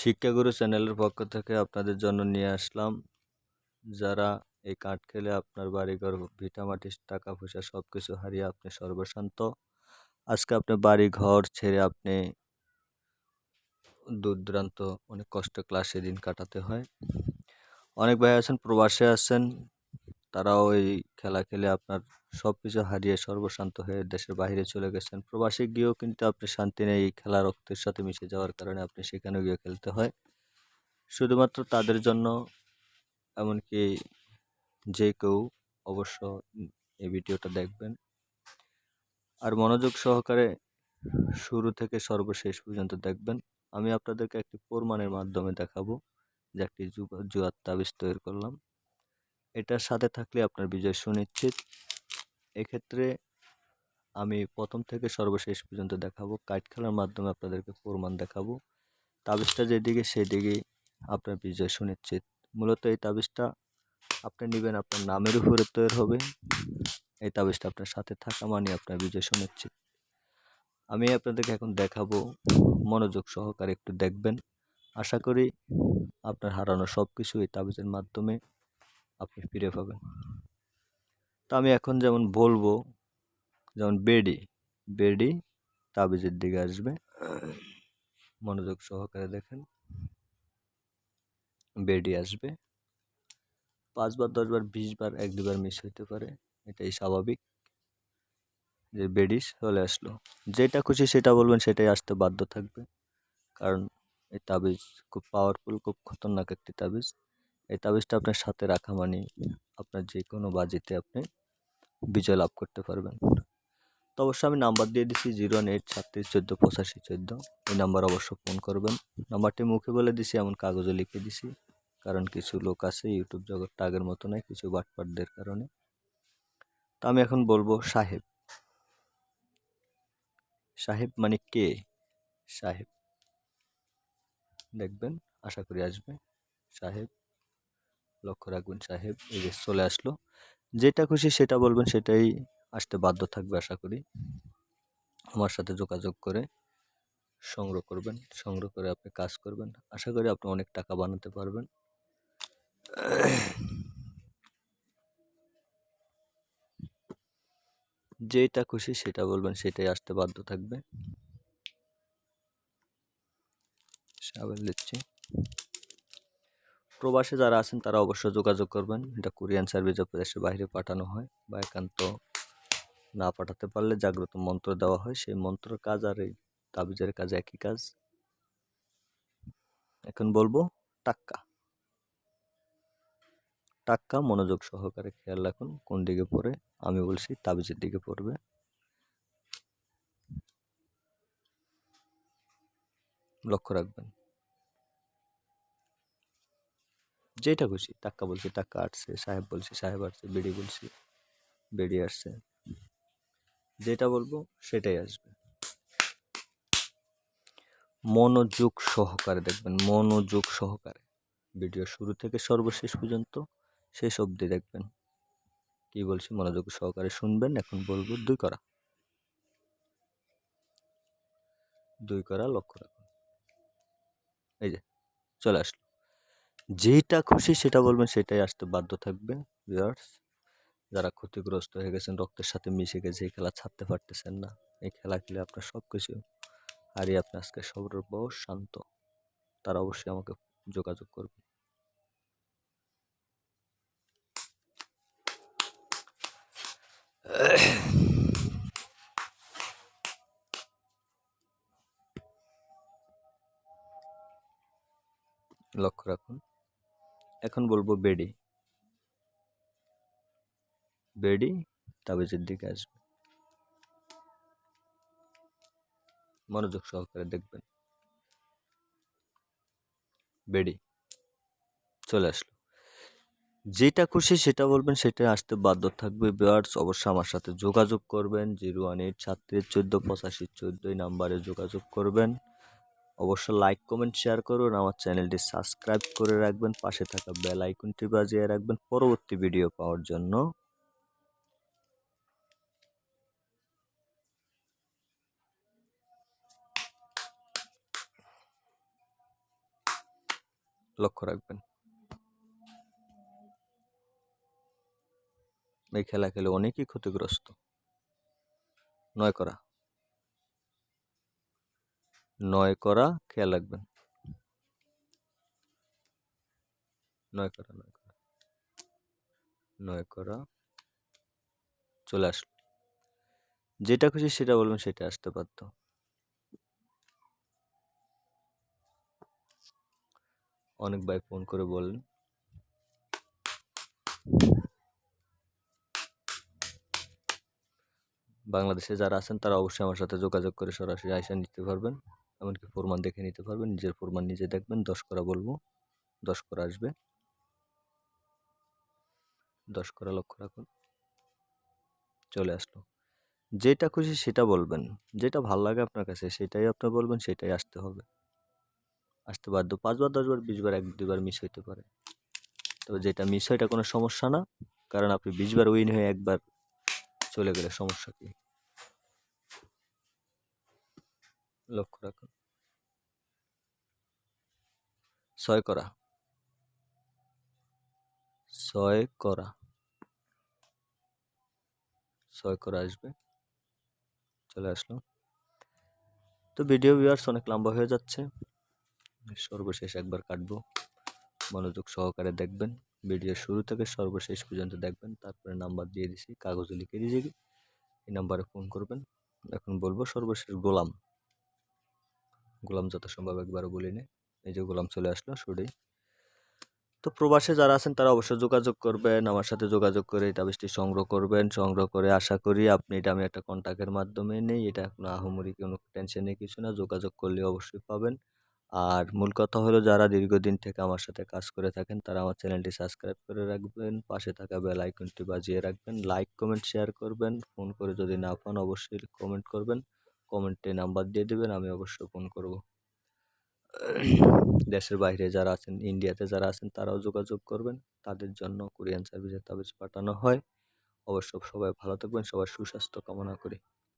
শিক্ষাগুরু চ্যানেলের পক্ষ থেকে আপনাদের জন্য নিয়ে আসলাম যারা এই কার্ড খেলে আপনার বাড়িঘর ভিটামাটি টাকা পয়সা সবকিছু হারিয়ে আপনি সর্বশান্ত। আজকে আপনি বাড়ি ঘর ছেড়ে আপনি দূর দূরান্ত অনেক কষ্ট ক্লাসে দিন কাটাতে হয়। অনেক ভাই আছেন প্রবাসে আছেন, তারাও এই খেলা খেলে আপনার সবকিছু হারিয়ে সর্বশান্ত হয়ে দেশের বাইরে চলে গেছেন। প্রবাসে গিয়েও কিন্তু আপনি শান্তি নেই, এই খেলা রক্তের সাথে মিশে যাওয়ার কারণে আপনি সেখানে গিয়ে খেলতে হয়। শুধুমাত্র তাদের জন্য, এমনকি যে কেউ অবশ্য এই ভিডিওটা দেখবেন আর মনোযোগ সহকারে শুরু থেকে সর্বশেষ পর্যন্ত দেখবেন। আমি আপনাদেরকে একটি প্রমাণের মাধ্যমে দেখাবো যে একটি জুয়ার তাবিজ তৈরি করলাম। এটার সাথে থাকলে আপনার বিজয় সুনিশ্চিত। এক্ষেত্রে আমি প্রথম থেকে সর্বশেষ পর্যন্ত দেখাবো, কার্ড খেলার মাধ্যমে আপনাদেরকে প্রমাণ দেখাবো। তাবিজটা যেদিকে সেদিকেই আপনার বিজয় সুনিশ্চিত। মূলত এই তাবিজটা আপনি নেবেন, আপনার নামের উপরে তৈরি হবে। এই তাবিজটা আপনার সাথে থাকা মানে আপনার বিজয় সুনিশ্চিত। আমি আপনাদেরকে এখন দেখাবো, মনোযোগ সহকারে একটু দেখবেন। আশা করি আপনার হারানো সব কিছু এই তাবিজের মাধ্যমে আপনি ফিরে পাবেন। তো আমি এখন যেমন বলবো, যেমন বেডি বেডি তাবিজের দিকে আসবে, মনোযোগ সহকারে দেখেন। বেডি আসবে 5 বার 10 বার 20 বার, 1 2 বার মিস হইতে পারে, এটাই স্বাভাবিক। যে বেডি চলে আসলো, যেটা খুশি সেটা বলবেন, সেটাই আসতে বাধ্য থাকবে। কারণ এই তাবিজ খুব পাওয়ারফুল, খুব খতরনাক একটি তাবিজ। এই তাবিজটা আপনার সাথে রাখা মানে আপনার যে কোনো বাজিতে আপনি বিজয় লাভ করতে পারবেন। তো অবশ্যই আমি নাম্বার দিয়ে দিছি 01836148514। এই নাম্বার অবশ্য ফোন করবেন। নাম্বারটি মুখে বলে দিছি, এমন কাগজে লিখে দিছি, কারণ কিছু লোক আছে ইউটিউব জগৎটা আগের মতো নয়, কিছু বাটপারদের কারণে। তো আমি এখন বলবো সাহেব। সাহেব মানে কে? সাহেব দেখবেন, আশা করি আসবে। সাহেব লক্ষ্য রাখবেন, সাহেব এই যে চলে আসলো। যেটা খুশি সেটা বলবেন, সেটাই আসতে বাধ্য থাকবে। আশা করি আমার সাথে যোগাযোগ করে সংগ্রহ করবেন, সংগ্রহ করে আপনি কাজ করবেন। আশা করি আপনি অনেক টাকা বানাতে পারবেন। যেটা খুশি সেটা বলবেন, সেটাই আসতে বাধ্য থাকবে। সাবেল দিচ্ছি। প্রবাসে যারা আছেন তারা অবশ্যই যোগাযোগ করবেন। এটা কোরিয়ান সার্ভিসে দেশের বাইরে পাঠানো হয়, বা একান্ত না পাঠাতে পারলে জাগ্রত মন্ত্র দেওয়া হয়। সেই মন্ত্রের কাজ আর এই তাবিজের কাজ একই কাজ। এখন বলবো টাক্কা। টাক্কা মনোযোগ সহকারে খেয়াল রাখুন কোন দিকে পড়ে। আমি বলছি তাবিজের দিকে পড়বে। লক্ষ্য রাখবেন। যেটা খুশি, টাক্কা বলছি টাক্কা আসছে, সাহেব বলছি সাহেব আসছে, বেড়ি বলছি বেড়ি আসছে। যেটা বলবো সেটাই আসবে। মনোযোগ সহকারে দেখবেন, মনোযোগ সহকারে ভিডিও শুরু থেকে সর্বশেষ পর্যন্ত শেষ অবধি দেখবেন। কি বলছি মনোযোগ সহকারে শুনবেন। এখন বলবো 2 করা। 2 করা লক্ষ্য রাখুন। এই যে চলে আসলো। যেটা খুশি সেটা বলবেন, সেটাই আসতে বাধ্য থাকবে। ভিউয়ার্স, যারা ক্ষতিগ্রস্ত হয়ে গেছেন, রক্তের সাথে মিশে গেছে, এই খেলা ছাড়তে পারতেছেন না, এই খেলা খেলে আপনার সবকিছু হারিয়ে আপনি আজকে সর্বশান্ত, তারা অবশ্যই আমাকে যোগাযোগ করবে। লক্ষ্য রাখুন। এখন বলবো বেডি। বেডি তাবিজের দিকে আসবে, মনোযোগ সহকারে দেখবেন। বেডি চলে আসলো। যেটা খুশি সেটা বলবেন, সেটা আসতে বাধ্য থাকবে। ভিউয়ার্স, অবশ্যই আমার সাথে যোগাযোগ করবেন। 01836148514 এই নাম্বারে যোগাযোগ করবেন। অবশ্য লাইক কমেন্ট শেয়ার করুন, আমার চ্যানেলটি সাবস্ক্রাইব করে রাখবেন, পাশে থাকা বেল আইকনটি বাজিয়ে রাখবেন পরবর্তী ভিডিও পাওয়ার জন্য। লক্ষ্য রাখবেন। এই খেলা খেলে অনেকেই ক্ষতিগ্রস্ত। 9 করা, 9 করা, খেয়াল রাখবেন। 9 করা, 9 করা, 9 করা, চলে আসলো। যেটা খুশি সেটা বলবেন, সেটা আসতে বাধ্য। অনেক ভাই ফোন করে বললেন। বাংলাদেশে যারা আছেন তারা অবশ্যই আমার সাথে যোগাযোগ করে সরাসরি আইসা নিতে পারবেন। এমনকি প্রমাণ দেখে নিতে পারবেন। নিজের প্রমাণ নিজে দেখবেন। 10 করা বলবো, 10 করা আসবে। 10 করা লক্ষ্য রাখুন, চলে আসলো। যেটা খুশি সেটা বলবেন। যেটা ভাল লাগে আপনার কাছে সেটাই আপনি বলবেন, সেটাই আসতে হবে। আসতে বাধ্য। 5 বার, 10 বার, 20 বার, 1-2 বার মিস হইতে পারে। তবে যেটা মিস হয় এটা কোনো সমস্যা না। কারণ আপনি 20 বার উইন হয়ে একবার চলে গেলে সমস্যা কি? লক্ষ্য রাখুন। 6 করা, 6 করা, 6 করা আসবে, চলে আসলো। তো ভিডিও ভিউয়ার্স অনেক লম্বা হয়ে যাচ্ছে। সর্বশেষ একবার কাটবো। মনোযোগ সহকারে দেখবেন। ভিডিও শুরু থেকে সর্বশেষ পর্যন্ত দেখবেন। তারপরে নাম্বার দিয়ে দিছি, কাগজে লিখে দিয়েছি। এই নাম্বারে ফোন করবেন। এখন বলবো সর্বশেষ গোলাম। গোলাম যত সম্ভব একবারও বলিনি। এই যে গোলাম চলে আসলো শুরুই। তো প্রবাসে যারা আছেন তারা অবশ্যই যোগাযোগ করবেন। আমার সাথে যোগাযোগ করে এই তাবিজটি সংগ্রহ করবেন। সংগ্রহ করে আশা করি আপনি এটা আমি একটা কন্টাক্টের মাধ্যমে নেই। এটা কোনো আহামরি কোনো টেনশনের কিছু না। যোগাযোগ করলে অবশ্যই পাবেন। আর মূল কথা হলো যারা দীর্ঘদিন থেকে আমার সাথে কাজ করে থাকেন তারা আমার চ্যানেলটি সাবস্ক্রাইব করে রাখবেন। পাশে থাকা বেল আইকনটি বাজিয়ে রাখবেন। লাইক, কমেন্ট, শেয়ার করবেন। ফোন করে যদি না পান অবশ্যই কমেন্ট করবেন। কমেন্টে নাম্বার দিয়ে দিবেন, আমি অবশ্যই ফোন করব। দেশের বাইরে যারা আছেন, ইন্ডিয়াতে যারা আছেন তারাও যোগাযোগ করবেন। তাদের জন্য কুরিয়ান সার্ভিসে তাবিজ পাঠানো হয়। অবশ্য সবাই ভালো থাকবেন, সবার সুস্বাস্থ্য কামনা করি।